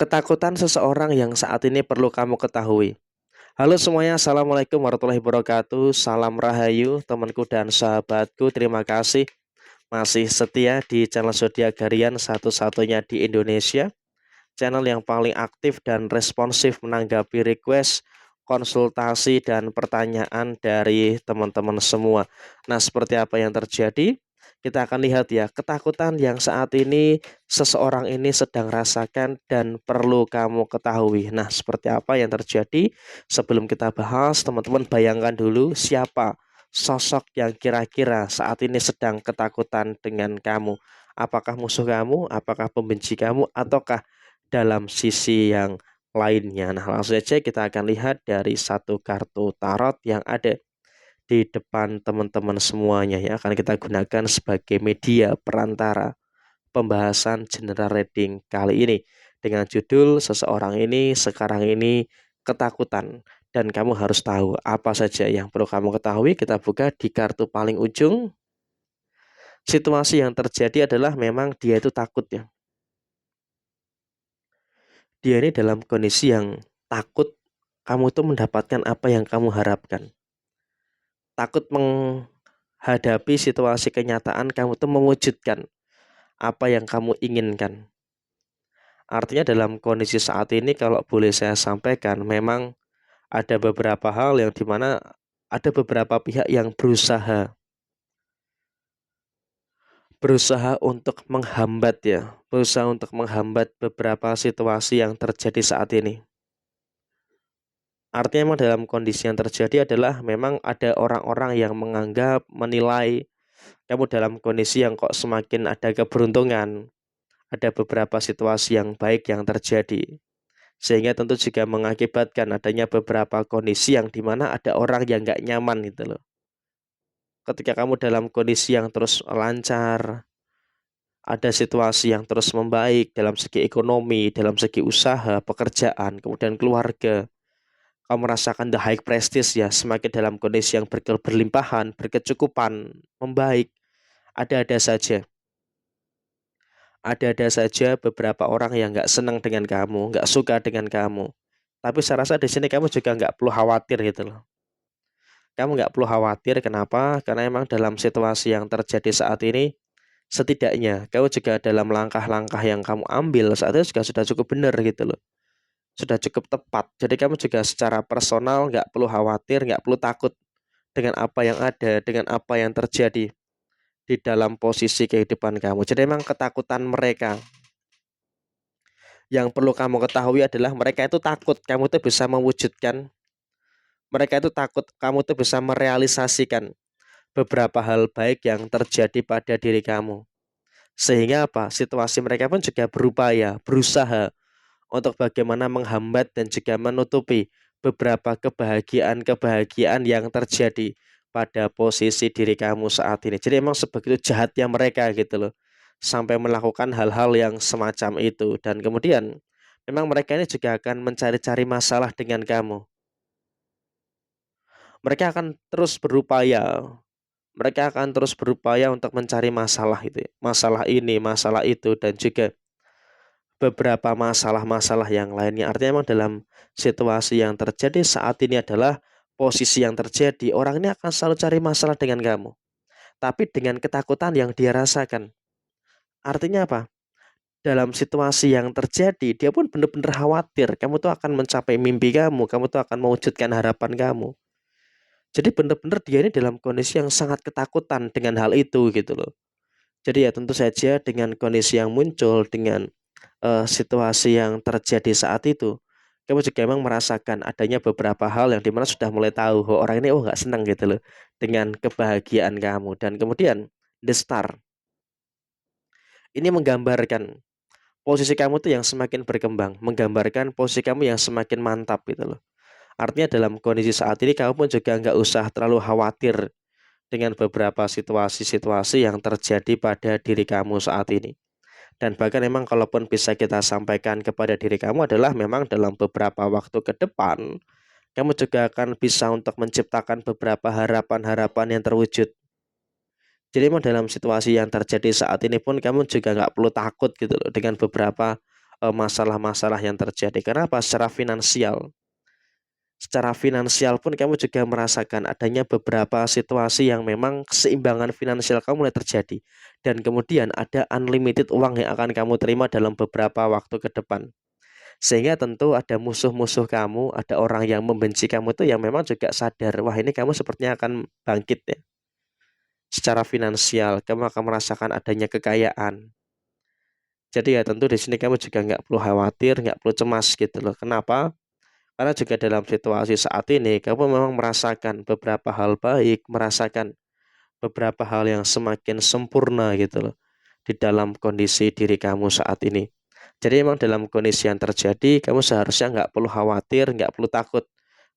Ketakutan seseorang yang saat ini perlu kamu ketahui. Halo semuanya, Assalamualaikum warahmatullahi wabarakatuh. Salam rahayu, temanku dan sahabatku. Terima kasih masih setia di channel Zodiak Harian satu-satunya di Indonesia. Channel yang paling aktif dan responsif menanggapi request, konsultasi, dan pertanyaan dari teman-teman semua. Nah, seperti apa yang terjadi? Kita akan lihat ya, ketakutan yang saat ini seseorang ini sedang rasakan dan perlu kamu ketahui. Nah, seperti apa yang terjadi? Sebelum kita bahas, teman-teman bayangkan dulu siapa sosok yang kira-kira saat ini sedang ketakutan dengan kamu. Apakah musuh kamu, apakah pembenci kamu, ataukah dalam sisi yang lainnya. Nah, langsung saja kita akan lihat dari satu kartu tarot yang ada di depan teman-teman semuanya yang akan kita gunakan sebagai media perantara pembahasan general reading kali ini dengan judul seseorang ini sekarang ini ketakutan dan kamu harus tahu apa saja yang perlu kamu ketahui. Kita buka di kartu paling ujung. Situasi yang terjadi adalah memang dia itu takut ya. Dia ini dalam kondisi yang takut kamu itu mendapatkan apa yang kamu harapkan. Takut menghadapi situasi kenyataan kamu itu mewujudkan apa yang kamu inginkan. Artinya dalam kondisi saat ini kalau boleh saya sampaikan memang ada beberapa hal yang dimana ada beberapa pihak yang berusaha untuk menghambat ya, berusaha untuk menghambat beberapa situasi yang terjadi saat ini. Artinya memang dalam kondisi yang terjadi adalah memang ada orang-orang yang menganggap, menilai kamu dalam kondisi yang kok semakin ada keberuntungan, ada beberapa situasi yang baik yang terjadi. Sehingga tentu juga mengakibatkan adanya beberapa kondisi yang dimana ada orang yang nggak nyaman gitu loh. Ketika kamu dalam kondisi yang terus lancar, ada situasi yang terus membaik dalam segi ekonomi, dalam segi usaha, pekerjaan, kemudian keluarga. Kamu merasakan the high prestige ya, semakin dalam kondisi yang berlimpahan, berkecukupan, membaik, ada-ada saja. Ada-ada saja beberapa orang yang nggak senang dengan kamu, nggak suka dengan kamu. Tapi saya rasa di sini kamu juga nggak perlu khawatir gitu loh. Kamu nggak perlu khawatir, kenapa? Karena emang dalam situasi yang terjadi saat ini, setidaknya kamu juga dalam langkah-langkah yang kamu ambil saat ini juga sudah cukup benar gitu loh. Sudah cukup tepat. Jadi kamu juga secara personal nggak perlu khawatir, nggak perlu takut dengan apa yang ada, dengan apa yang terjadi di dalam posisi kehidupan kamu. Jadi memang ketakutan mereka yang perlu kamu ketahui adalah mereka itu takut kamu tuh bisa mewujudkan, mereka itu takut kamu tuh bisa merealisasikan beberapa hal baik yang terjadi pada diri kamu. Sehingga apa? Situasi mereka pun juga berupaya, berusaha untuk bagaimana menghambat dan juga menutupi beberapa kebahagiaan-kebahagiaan yang terjadi pada posisi diri kamu saat ini. Jadi emang sebegitu jahatnya mereka gitu loh. Sampai melakukan hal-hal yang semacam itu. Dan kemudian memang mereka ini juga akan mencari-cari masalah dengan kamu. Mereka akan terus berupaya. Mereka akan terus berupaya untuk mencari masalah itu, ya. Masalah ini, masalah itu, dan juga beberapa masalah-masalah yang lainnya. Artinya memang dalam situasi yang terjadi saat ini adalah posisi yang terjadi, orang ini akan selalu cari masalah dengan kamu. Tapi dengan ketakutan yang dia rasakan. Artinya apa? Dalam situasi yang terjadi, dia pun benar-benar khawatir. Kamu tuh akan mencapai mimpi kamu tuh akan mewujudkan harapan kamu. Jadi benar-benar dia ini dalam kondisi yang sangat ketakutan dengan hal itu gitu loh. Jadi ya tentu saja dengan kondisi yang muncul, dengan situasi yang terjadi saat itu, kamu juga memang merasakan adanya beberapa hal yang dimana sudah mulai tahu bahwa orang ini nggak senang gitu loh dengan kebahagiaan kamu. Dan kemudian the star ini menggambarkan posisi kamu tuh yang semakin berkembang, menggambarkan posisi kamu yang semakin mantap gitu loh. Artinya dalam kondisi saat ini kamu pun juga nggak usah terlalu khawatir dengan beberapa situasi-situasi yang terjadi pada diri kamu saat ini. Dan bahkan memang kalaupun bisa kita sampaikan kepada diri kamu adalah memang dalam beberapa waktu ke depan, kamu juga akan bisa untuk menciptakan beberapa harapan-harapan yang terwujud. Jadi memang dalam situasi yang terjadi saat ini pun kamu juga nggak perlu takut gitu loh dengan beberapa masalah-masalah yang terjadi. Kenapa? Secara finansial pun kamu juga merasakan adanya beberapa situasi yang memang keseimbangan finansial kamu mulai terjadi. Dan kemudian ada unlimited uang yang akan kamu terima dalam beberapa waktu ke depan. Sehingga tentu ada musuh-musuh kamu, ada orang yang membenci kamu itu yang memang juga sadar, wah ini kamu sepertinya akan bangkit ya. Secara finansial, kamu akan merasakan adanya kekayaan. Jadi ya tentu di sini kamu juga nggak perlu khawatir, nggak perlu cemas gitu loh. Kenapa? Karena juga dalam situasi saat ini, kamu memang merasakan beberapa hal baik, merasakan beberapa hal yang semakin sempurna gitu loh di dalam kondisi diri kamu saat ini. Jadi emang dalam kondisi yang terjadi, kamu seharusnya nggak perlu khawatir, nggak perlu takut.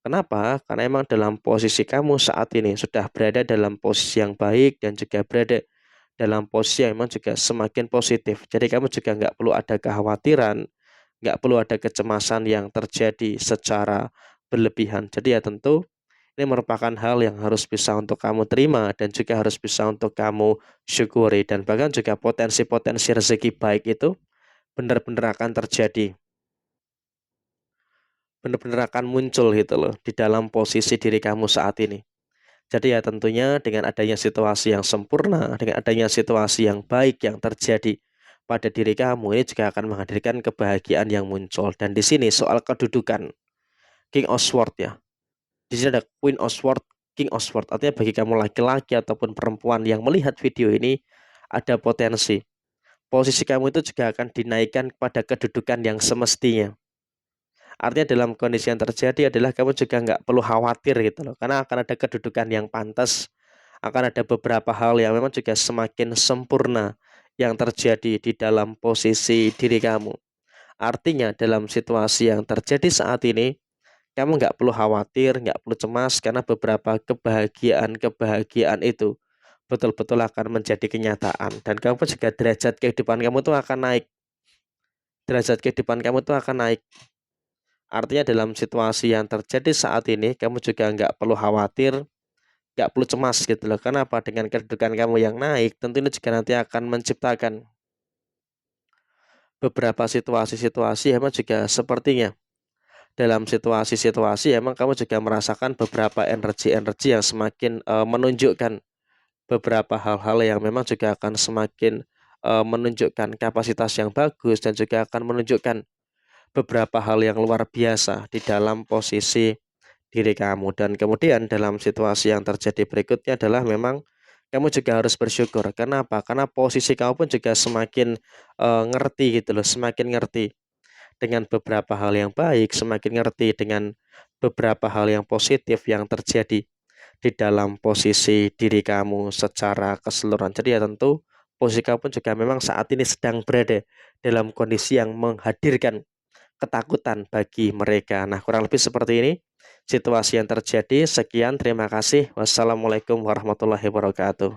Kenapa? Karena emang dalam posisi kamu saat ini sudah berada dalam posisi yang baik dan juga berada dalam posisi yang memang juga semakin positif. Jadi kamu juga nggak perlu ada kekhawatiran, nggak perlu ada kecemasan yang terjadi secara berlebihan. Jadi ya tentu ini merupakan hal yang harus bisa untuk kamu terima dan juga harus bisa untuk kamu syukuri dan bahkan juga potensi-potensi rezeki baik itu benar-benar akan terjadi, benar-benar akan muncul gitu loh di dalam posisi diri kamu saat ini. Jadi ya tentunya dengan adanya situasi yang sempurna, dengan adanya situasi yang baik yang terjadi pada diri kamu ini juga akan menghadirkan kebahagiaan yang muncul. Dan di sini soal kedudukan King of Swords ya. Di sini ada Queen of Swords, King of Swords. Artinya bagi kamu laki-laki ataupun perempuan yang melihat video ini ada potensi. Posisi kamu itu juga akan dinaikkan pada kedudukan yang semestinya. Artinya dalam kondisi yang terjadi adalah kamu juga nggak perlu khawatir gitu loh. Karena akan ada kedudukan yang pantas, akan ada beberapa hal yang memang juga semakin sempurna yang terjadi di dalam posisi diri kamu. Artinya dalam situasi yang terjadi saat ini, kamu nggak perlu khawatir, nggak perlu cemas karena beberapa kebahagiaan-kebahagiaan itu betul-betul akan menjadi kenyataan. Dan kamu juga derajat kehidupan kamu tuh akan naik. Derajat kehidupan kamu tuh akan naik. Artinya dalam situasi yang terjadi saat ini, kamu juga nggak perlu khawatir, nggak perlu cemas gitu loh. Kenapa? Dengan kedudukan kamu yang naik, tentu ini juga nanti akan menciptakan beberapa situasi-situasi emang juga sepertinya. Dalam situasi-situasi emang kamu juga merasakan beberapa energi-energi yang semakin menunjukkan beberapa hal-hal yang memang juga akan semakin menunjukkan kapasitas yang bagus dan juga akan menunjukkan beberapa hal yang luar biasa di dalam posisi diri kamu. Dan kemudian dalam situasi yang terjadi berikutnya adalah memang kamu juga harus bersyukur. Kenapa? Karena posisi kamu pun juga semakin ngerti gitu loh, semakin ngerti dengan beberapa hal yang baik, semakin ngerti dengan beberapa hal yang positif yang terjadi di dalam posisi diri kamu secara keseluruhan. Jadi ya tentu posisi kamu pun juga memang saat ini sedang berada dalam kondisi yang menghadirkan ketakutan bagi mereka. Nah, kurang lebih seperti ini situasi yang terjadi. Sekian, terima kasih. Wassalamualaikum warahmatullahi wabarakatuh.